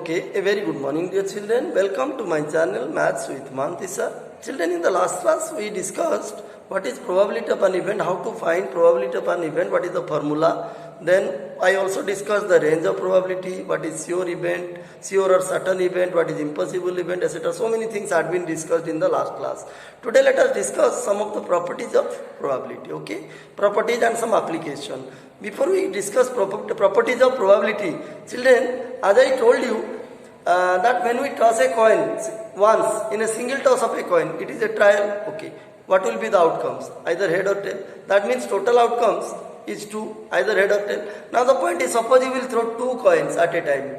Okay, a very good morning dear children. Welcome to my channel Maths with Manti sir. Children, in the last class we discussed what is probability of an event, how to find probability of an event, what is the formula. Then I also discussed the range of probability, what is sure event, sure or certain event, what is impossible event, etc. So many things had been discussed in the last class. Today let us discuss some of the properties of probability. Okay, properties and some application. Before we discuss properties of probability, children, as I told you that when we toss a coin once in a single toss of a coin, it is a trial. Okay, what will be the outcomes? Either head or tail. That means total outcomes is 2, either head or tail. Now the point is, suppose you will throw 2 coins at a time.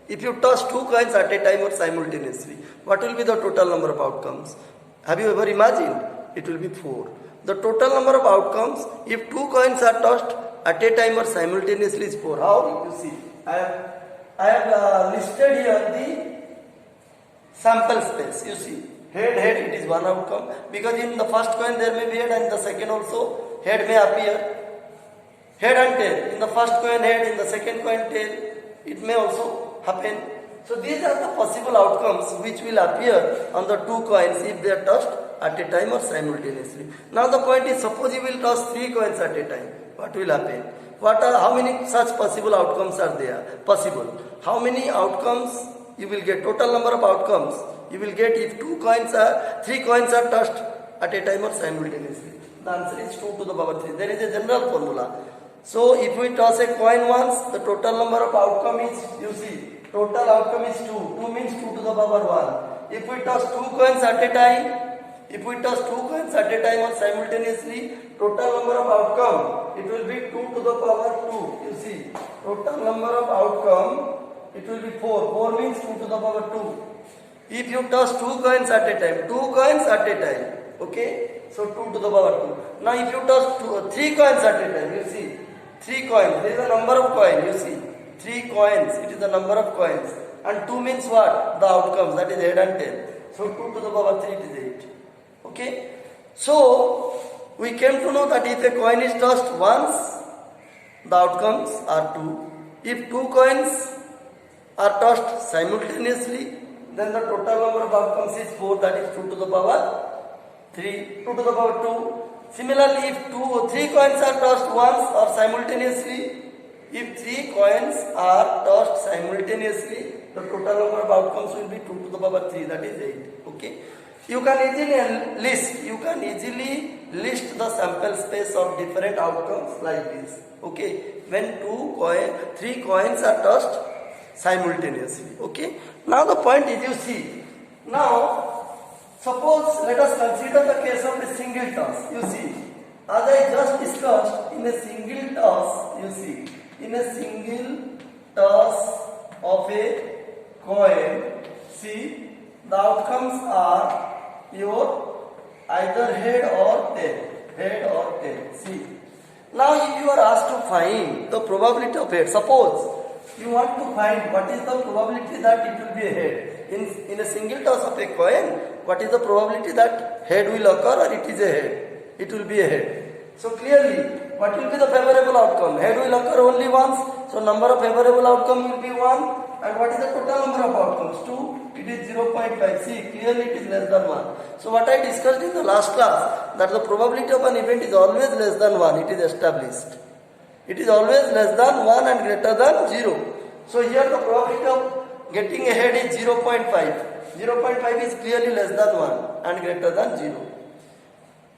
If you toss 2 coins at a time or simultaneously, what will be the total number of outcomes? Have you ever imagined? It will be 4. The total number of outcomes if 2 coins are tossed at a time or simultaneously is 4. How? You see, I have listed here the sample space. You see, head, it is one outcome, because in the first coin there may be head and the second also head may appear. Head and tail. In the first coin head, in the second coin tail, it may also happen. So these are the possible outcomes which will appear on the 2 coins if they are tossed at a time or simultaneously. Now the point is, suppose you will toss 3 coins at a time. What will happen? How many such possible outcomes are there? Possible. How many outcomes you will get? Total number of outcomes you will get if 3 coins are tossed at a time or simultaneously. The answer is 2 to the power 3. There is a general formula. So if we toss a coin once, the total number of outcome is, you see, total outcome is 2. 2 means 2 to the power 1. If we toss 2 coins at a time, or simultaneously, total number of outcome, it will be 2 to the power 2. You see, total number of outcome, it will be 4. 4 means 2 to the power 2. If you toss 2 coins at a time, okay, so 2 to the power 2. Now if you toss 3 coins at a time, you see, 3 coins, there is a number of coins, you see, 3 coins, it is the number of coins, and 2 means what? The outcomes, that is head and tail. So 2 to the power 3, it is 8. Okay, so we came to know that if a coin is tossed once, the outcomes are 2. If 2 coins are tossed simultaneously, then the total number of outcomes is 4, that is 2 to the power 3, 2 to the power 2. Similarly, if 2 or 3 coins are tossed once or simultaneously, if 3 coins are tossed simultaneously, the total number of outcomes will be 2 to the power 3, that is 8. Okay. You can easily list the sample space of different outcomes like this. Okay. When 3 coins are tossed simultaneously. Okay. Now the point is, you see, now suppose let us consider the case of a single toss. You see, as I just discussed, in a single toss, you see, in a single toss of a coin, see, the outcomes are your either head or tail. See, now if you are asked to find the probability of head, suppose you want to find what is the probability that it will be a head. In a single toss of a coin, what is the probability that head will occur or it is a head? It will be a head. So clearly, what will be the favorable outcome? Head will occur only once, so number of favorable outcome will be 1. And what is the total number of outcomes? 2. It is 0.5. See, clearly it is less than 1. So what I discussed in the last class, that the probability of an event is always less than 1. It is established. It is always less than 1 and greater than 0. So here the probability of getting a head is 0.5. 0.5 is clearly less than 1 and greater than 0.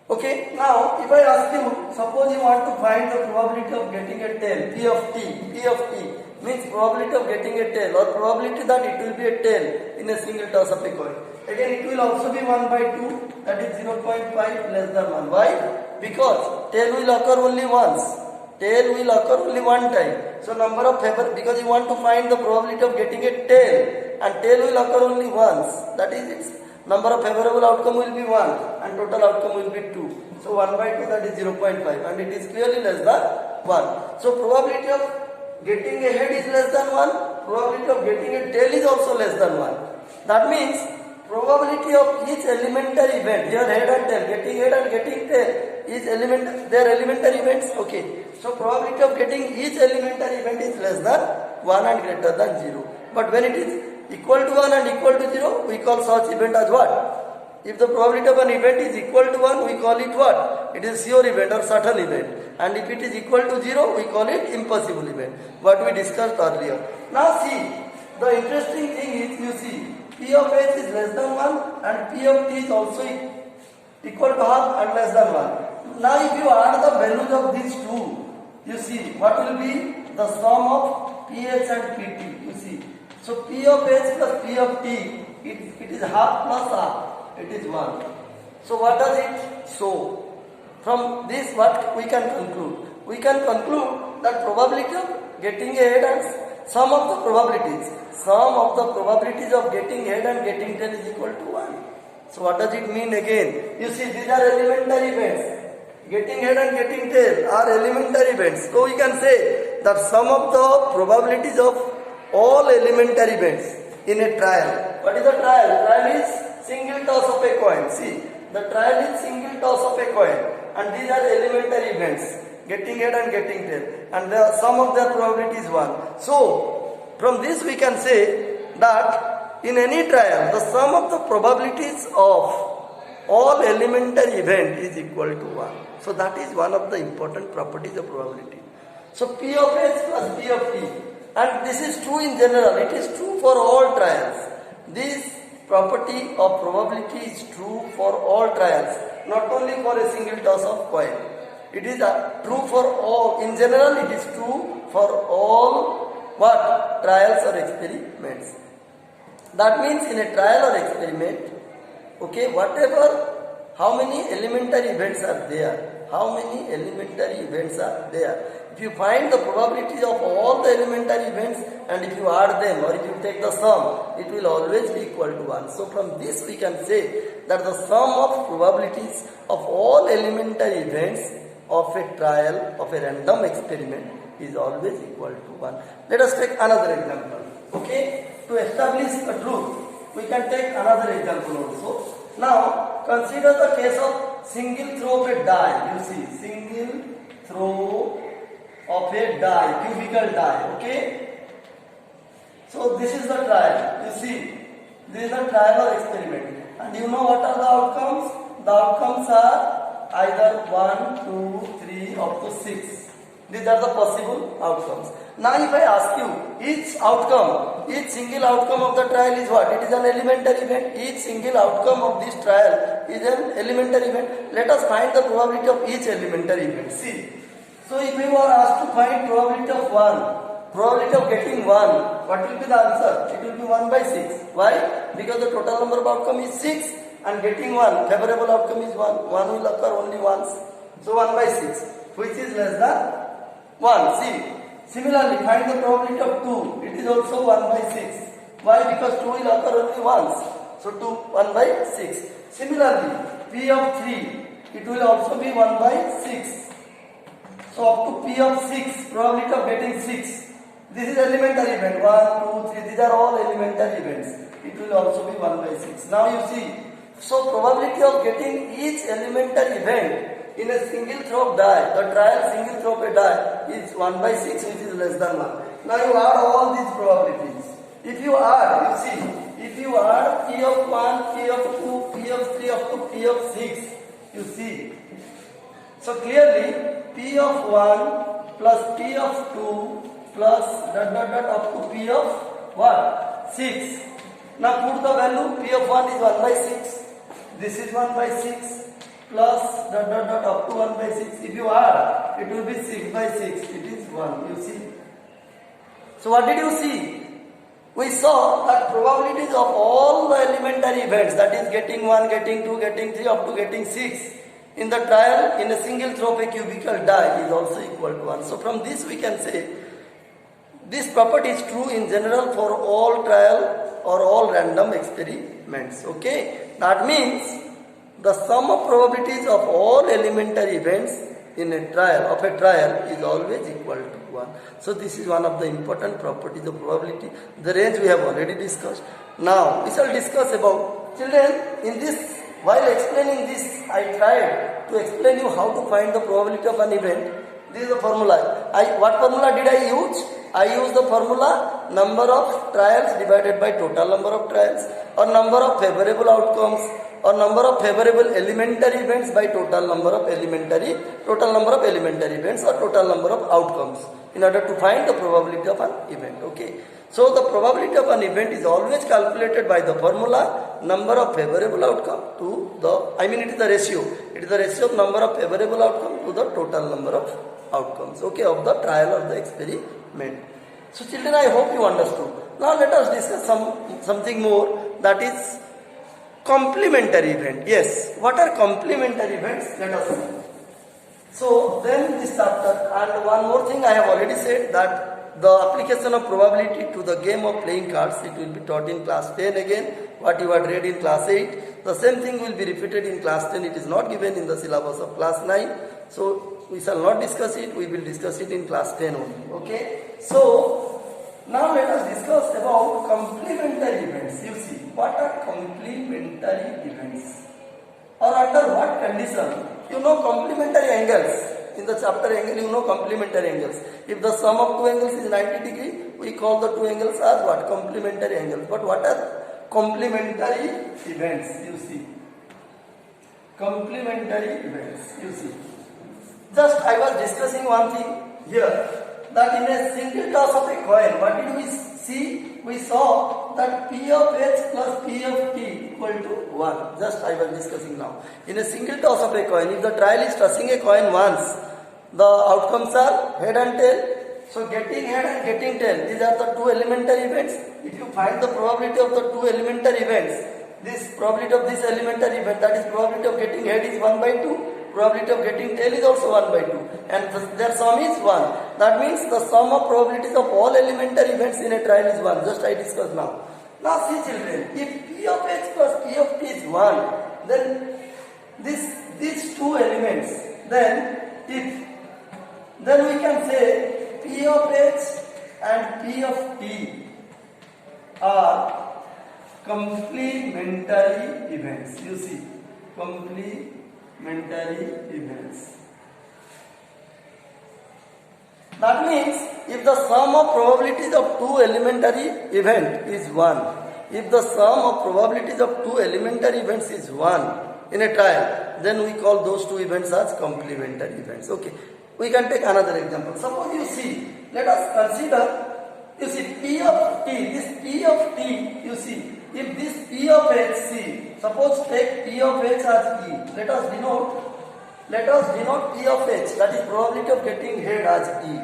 Okay, now if I ask you, suppose you want to find the probability of getting a tail, P of t means probability of getting a tail or probability that it will be a tail in a single toss of a coin. Again, it will also be 1 by 2, that is 0.5 less than 1. Why? Because tail will occur only once. Tail will occur only one time. So number of because you want to find the probability of getting a tail, and tail will occur only once. That is, its number of favorable outcome will be 1 and total outcome will be 2. So 1 by 2, that is 0.5, and it is clearly less than 1. So probability of getting a head is less than 1. Probability of getting a tail is also less than 1. That means probability of each elementary event, here head and tail, getting head and getting tail, they are elementary events. Okay. So probability of getting each elementary event is less than 1 and greater than 0. But when it is equal to 1 and equal to 0, we call such event as what? If the probability of an event is equal to 1, we call it what? It is sure event or certain event. And if it is equal to 0, we call it impossible event. What we discussed earlier. Now see, the interesting thing is, you see, P of H is less than 1 and P of T is also equal to half and less than 1. Now if you add the values of these two, you see, what will be the sum of PH and PT, you see. So P of H plus P of T, it is half plus half. It is 1. So what does it show? From this what we can conclude? We can conclude that probability of getting ahead and sum of the probabilities. Sum of the probabilities of getting head and getting tail is equal to 1. So what does it mean again? You see, these are elementary events. Getting head and getting tail are elementary events. So we can say that sum of the probabilities of all elementary events in a trial. What is the trial? Trial is single toss of a coin. See, the trial is single toss of a coin, and these are elementary events, getting head and getting tail, and the sum of their probability is 1. So, from this we can say that in any trial, the sum of the probabilities of all elementary event is equal to 1. So, that is one of the important properties of probability. So, P of H plus P of T, and this is true in general, it is true for all trials. This property of probability is true for all trials, not only for a single toss of coin. It is true for all. In general, it is true for all what? Trials or experiments. That means in a trial or experiment, okay, whatever, how many elementary events are there? How many elementary events are there? If you find the probabilities of all the elementary events and if you add them or if you take the sum, it will always be equal to 1. So from this we can say that the sum of probabilities of all elementary events of a trial, of a random experiment is always equal to 1. Let us take another example. Okay? To establish a truth, we can take another example also. Now, consider the case of single throw of a die. You see, single throw of a die, cubical die. Okay? So, this is the trial. You see, this is a trial or experiment. And you know what are the outcomes? The outcomes are either 1, 2, 3, up to 6. These are the possible outcomes. Now if I ask you, each single outcome of the trial is what? It is an elementary event. Each single outcome of this trial is an elementary event. Let us find the probability of each elementary event. See. So if we were asked to find probability of 1, probability of getting 1, what will be the answer? It will be 1 by 6. Why? Because the total number of outcome is 6 and getting 1, favorable outcome is 1. 1 will occur only once. So 1 by 6, which is less than 1. See. Similarly, find the probability of 2. It is also 1 by 6. Why? Because 2 will occur only once. So 1 by 6. Similarly, P of 3. It will also be 1 by 6. So up to P of 6, probability of getting 6. This is elementary event. 1, 2, 3. These are all elementary events. It will also be 1 by 6. Now you see. So probability of getting each elementary event in a single throw of die, the trial single throw of a die is 1 by 6, which is less than 1. Now you add all these probabilities. If you add, you see, if you add P of 1, P of 2, P of 3 up to P of 6, you see. So clearly, P of 1 plus P of 2 plus ... up to P of what? 6. Now put the value, P of 1 is 1 by 6. This is 1 by 6. Plus ... up to 1 by 6. If you add, it will be 6 by 6. It is 1. You see. So what did you see? We saw that probabilities of all the elementary events, that is getting 1, getting 2, getting 3, up to getting 6, in the trial in a single throw of a cubical die is also equal to 1. So from this we can say this property is true in general for all trial or all random experiments. Okay. That means the sum of probabilities of all elementary events in a trial is always equal to 1. So this is one of the important properties of probability. The range we have already discussed. Now we shall discuss about children. In this, while explaining this, I tried to explain you how to find the probability of an event. This is the formula. What formula did I use? I used the formula number of trials divided by total number of trials, or number of favorable outcomes, or number of favorable elementary events by total number of elementary events, or total number of outcomes, in order to find the probability of an event. Okay. So the probability of an event is always calculated by the formula number of favorable outcome to the, it is the ratio. It is the ratio of number of favorable outcome to the total number of outcomes, okay, of the trial or the experiment. So children, I hope you understood. Now let us discuss something more, that is complementary event. Yes, what are complementary events? Let us see. So then this chapter, and one more thing I have already said, that the application of probability to the game of playing cards, it will be taught in class 10 again, what you had read in class 8. The same thing will be repeated in class 10. It is not given in the syllabus of class 9. So we shall not discuss it, we will discuss it in class 10 only. Okay. So now let us discuss about complementary events. You see, what are complementary events? Or under what condition? You know complementary angles. In the chapter angle, you know complementary angles. If the sum of two angles is 90 degree, we call the two angles as what? Complementary angles. But what are complementary events? You see. Complementary events. You see. Just I was discussing one thing here, that in a single toss of a coin, what did we see? We saw that P of H plus P of T equal to 1. Just I was discussing now. In a single toss of a coin, if the trial is tossing a coin once, the outcomes are head and tail. So getting head and getting tail, these are the two elementary events. If you find the probability of the two elementary events, this probability of this elementary event, that is probability of getting head is 1 by 2. Probability of getting tail is also 1 by 2, and their sum is 1. That means the sum of probabilities of all elementary events in a trial is 1. Just I discussed now. Now see children, if P of H plus P of T is 1, then these two elements, then we can say P of H and P of T are complementary events. You see, complementary events. That means if the sum of probabilities of two elementary event is 1, if the sum of probabilities of two elementary events is 1 in a trial, then we call those two events as complementary events. Okay. We can take another example. Suppose you see, let us consider, you see P of T, this P of T, you see, if this P of H, see, suppose take P of H as E, let us denote P of H, that is probability of getting head, as E.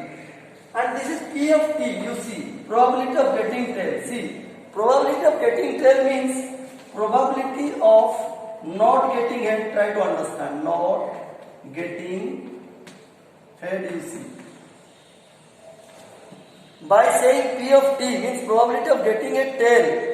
And this is P of T, you see, probability of getting tail. See, probability of getting tail means probability of not getting head. Try to understand, not getting head, you see. By saying P of T means probability of getting a tail.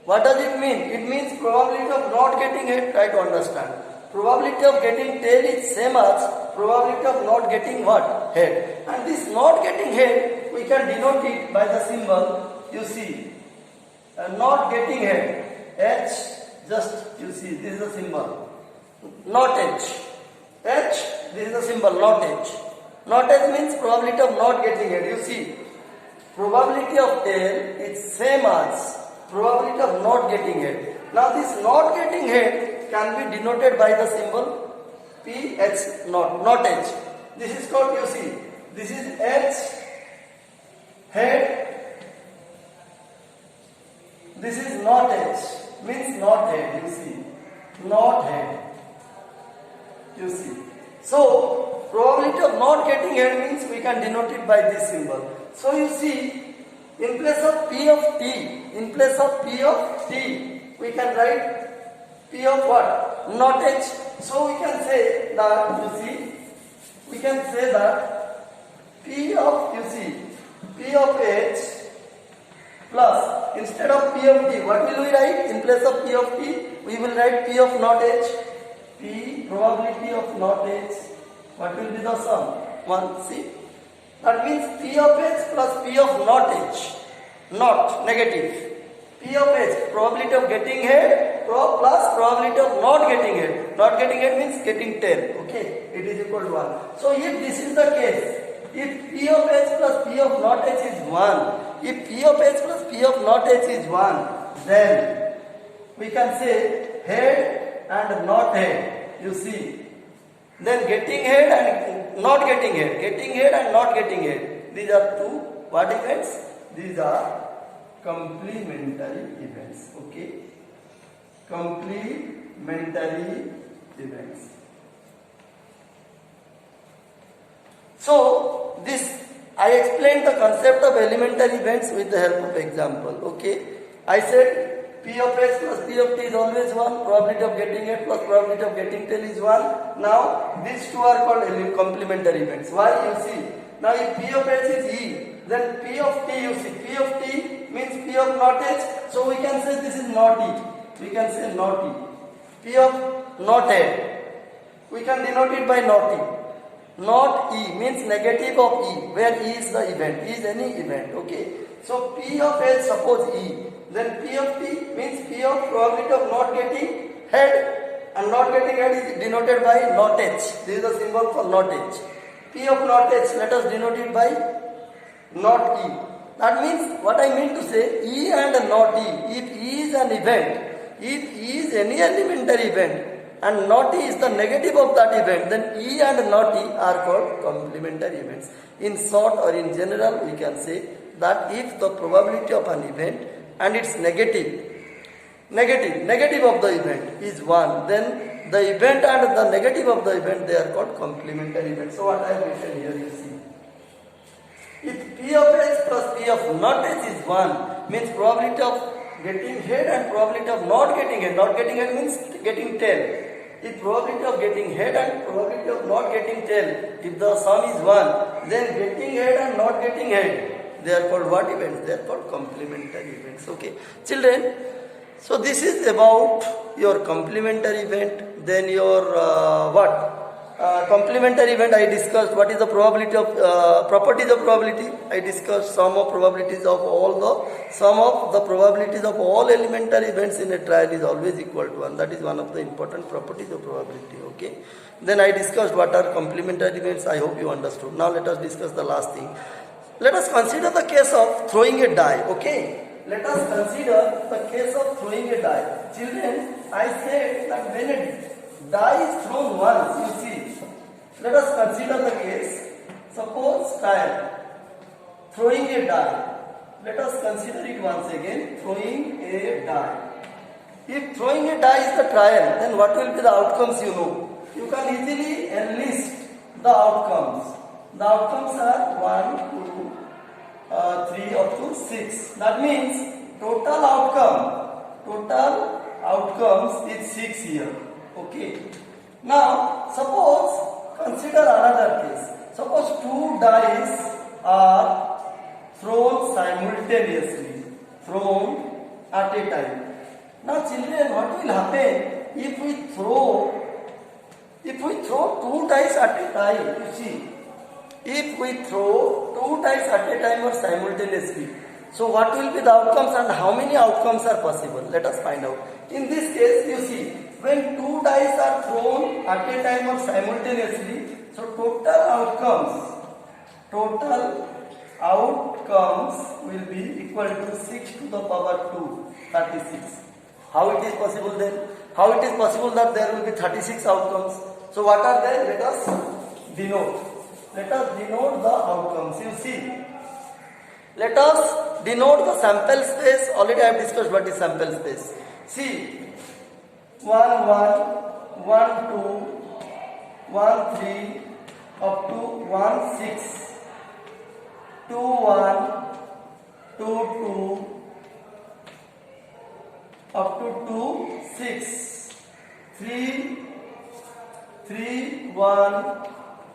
What does it mean? It means probability of not getting head. Try to understand. Probability of getting tail is same as probability of not getting what? Head. And this not getting head, we can denote it by the symbol, you see, not getting head, H, just you see, this is the symbol, not H. H, this is the symbol, not H. Not H means probability of not getting head. You see, probability of tail is same as probability of not getting head. Now this not getting head can be denoted by the symbol PH, not H. This is called, you see, this is H, head, this is not H, means not head, you see, not head, you see. So probability of not getting head means we can denote it by this symbol. So you see, in place of P of T, we can write P of what? Not H. So we can say that, you see, we can say that P of, you see, P of H plus, instead of P of T, what will we write? In place of P of T, we will write P of not H. P, probability of not H. What will be the sum? 1, see. That means P of H plus P of not H. Not, negative. P of H, probability of getting head plus probability of not getting head. Not getting head means getting tail. Okay, it is equal to 1. So if this is the case, if P of H plus P of not H is 1, If P of H plus P of not H is 1, then we can say head and not head. You see. Then getting head and not getting head. Getting head and not getting head. These are two what events? These are complementary events. Okay. Complementary events. So this I explained the concept of elementary events with the help of example. Okay. I said P of H plus P of T is always 1. Probability of getting H plus probability of getting tail is 1. Now these two are called complementary events. Why? You see. Now if P of H is E, then P of T, you see. P of T means P of not H. So we can say this is not E. We can say not E. P of not H. We can denote it by not E. Not E means negative of E, where E is the event. E is any event. Okay. So P of H, suppose E. Then P of T means P of probability of not getting head, and not getting head is denoted by not H. This is the symbol for not H. P of not H, let us denote it by not E. That means what I mean to say, E and not E. If E is an event, if E is any elementary event and not E is the negative of that event, then E and not E are called complementary events. In short or in general, we can say that if the probability of an event and its negative of the event is 1, then the event and the negative of the event, they are called complementary events. So what I have written here, you see. If P of H plus P of not H is 1, means probability of getting head and probability of not getting head. Not getting head means getting tail. If probability of getting head and probability of not getting tail, if the sum is 1, then getting head and not getting head, they are called what events? They are called complementary events. Okay, children. So this is about your complementary event. Then your complementary event I discussed. What is the probability of properties of probability? I discussed sum of probabilities of all the sum of the probabilities of all elementary events in a trial is always equal to 1. That is one of the important properties of probability. Okay. Then I discussed what are complementary events. I hope you understood. Now let us discuss the last thing. Let us consider the case of throwing a die. Okay. Let us consider the case of throwing a die. Children, I said that when a die is thrown once, you see. Let us consider the case. Suppose trial. Throwing a die. Let us consider it once again. Throwing a die. If throwing a die is the trial, then what will be the outcomes you know? You can easily enlist the outcomes. The outcomes are 1, 2, 3 up to 6. That means total outcomes is 6 here. Okay. Now suppose consider another case. Suppose 2 dice are thrown simultaneously, thrown at a time. Now children, what will happen if we throw 2 dice at a time? You see. If we throw 2 dice at a time or simultaneously, so what will be the outcomes and how many outcomes are possible? Let us find out. In this case, you see, when 2 dice are thrown at a time or simultaneously, so total outcomes will be equal to 6 to the power 2, 36. How it is possible then? How it is possible that there will be 36 outcomes? So what are they? Let us denote. Let us denote the outcomes. You see, let us denote the sample space. Already I have discussed what is sample space. See, 1, 1, 1, 2, 1, 3, up to 1, 6, 2, 1, 2, 2, up to 2, 6, 3, 3, 1,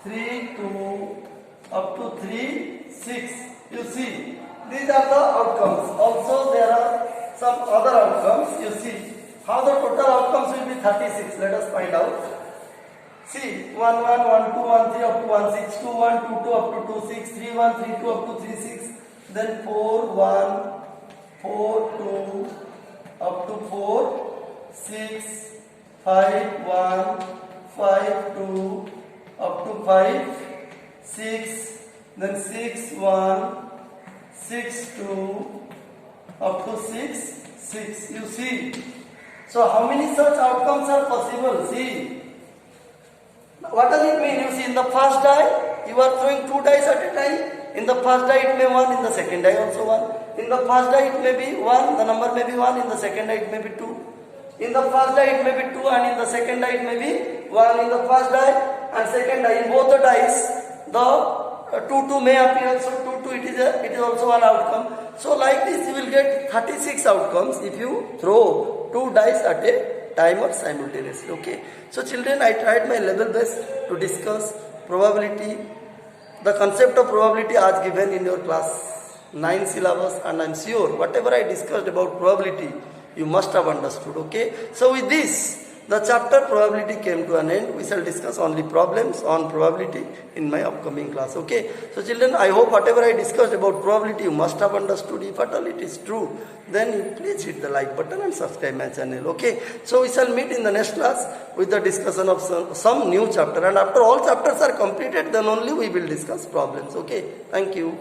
3, 2, up to 3, 6. You see, these are the outcomes. Also, there are some other outcomes. You see, how the total outcomes will be 36. Let us find out. See, 1, 1, 1, 2, 1, 3, up to 1, 6, 2, 1, 2, 2, up to 2, 6, 3, 1, 3, 2, up to 3, 6. Then 4, 1, 4, 2, up to 4, 6, 5, 1, 5, 2, up to 5, 6, then 6, 1, 6 2 up to 6 6. You see. So how many such outcomes are possible? See. What does it mean? You see, in the first die, you are throwing 2 dice at a time. In the first die it may 1, in the second die also 1. In the first die it may be 1, the number may be 1, in the second die it may be 2. In the first die it may be 2 and in the second die it may be 1. In the first die and second die, in both the dice, the 2 2 may appear, so 2 2 it is also one outcome. So like this you will get 36 outcomes if you throw 2 dice at a time or simultaneously. Okay. So children, I tried my level best to discuss probability. The concept of probability as given in your class 9 syllabus, and I am sure whatever I discussed about probability you must have understood. Okay. So with this the chapter probability came to an end. We shall discuss only problems on probability in my upcoming class. Okay. So children, I hope whatever I discussed about probability you must have understood. If at all it is true, then you please hit the like button and subscribe my channel. Okay. So we shall meet in the next class with the discussion of some new chapter, and after all chapters are completed then only we will discuss problems. Okay. Thank you.